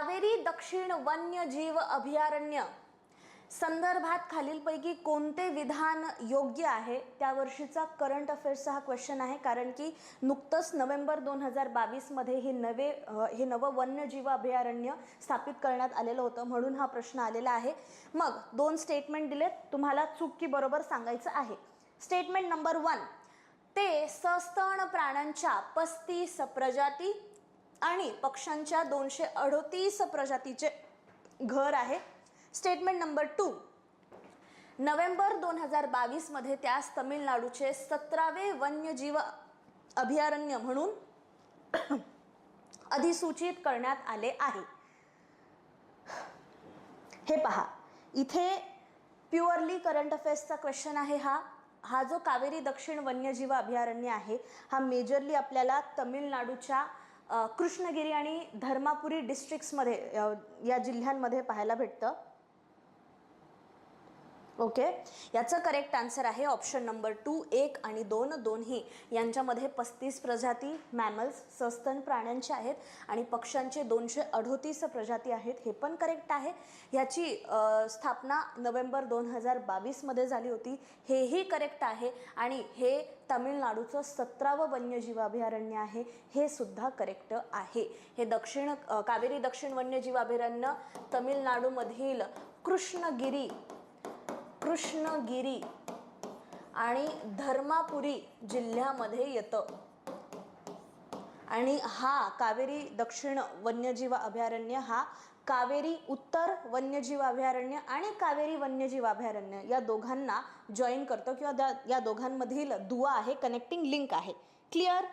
कावेरी दक्षिण वन्यजीव अभयारण्य संदर्भात खालीलपैकी कोणते विधान योग्य आहे? त्या वर्षीचा करंट अफेअर्सचा हा क्वेश्चन आहे, कारण की नुकतंच नोव्हेंबर 2022 मध्ये हे नवं वन्यजीव अभयारण्य स्थापित करण्यात आलेलं होतं, म्हणून हा प्रश्न आलेला आहे. मग दोन स्टेटमेंट दिलेत, तुम्हाला चूक की बरोबर सांगायचं आहे. स्टेटमेंट नंबर 1, ते सस्तन प्राण्यांच्या 35 प्रजाती आणि पक्ष्यांच्या 238 प्रजातीचे घर आहे. स्टेटमेंट नंबर 2, नोव्हेंबर 2022 मध्ये त्यास तमिळनाडूचे 17वे वन्यजीव अभयारण्य म्हणून अधिसूचित करण्यात आले आहे. हे पहा, इथे प्युअरली करंट अफेअर्सचा क्वेश्चन आहे. हा जो कावेरी दक्षिण वन्यजीव अभयारण्य आहे, हा मेजरली आपल्याला तमिळनाडूच्या कृष्णगिरी आणि धर्मापुरी डिस्ट्रिक्ट्समध्ये या जिल्ह्यांमध्ये पाहायला भेटतं. ओके, याचं करेक्ट आन्सर आहे ऑप्शन नंबर 2, 1 आणि 2 दोन्ही यांच्यामध्ये 35 प्रजाती मॅमल्स सस्तन प्राण्यांचे आहेत आणि पक्ष्यांचे 238 प्रजाती आहेत, हे पण करेक्ट आहे. ह्याची स्थापना नोव्हेंबर 2022 मध्ये झाली होती, हेही करेक्ट आहे. आणि हे तमिळनाडूचं 17वं वन्यजीव अभयारण्य आहे, हे सुद्धा करेक्ट आहे. हे कावेरी दक्षिण वन्यजीव अभयारण्य तमिळनाडूमधील कृष्णगिरी आणि धर्मापुरी जिल्ह्यामध्ये येतं. आणि हा कावेरी दक्षिण वन्यजीव अभयारण्य हा कावेरी उत्तर वन्यजीव अभयारण्य आणि कावेरी वन्यजीव अभयारण्य या दोघांना जॉईन करतो, किंवा या दोघांमधील दुवा आहे, कनेक्टिंग लिंक आहे. क्लिअर?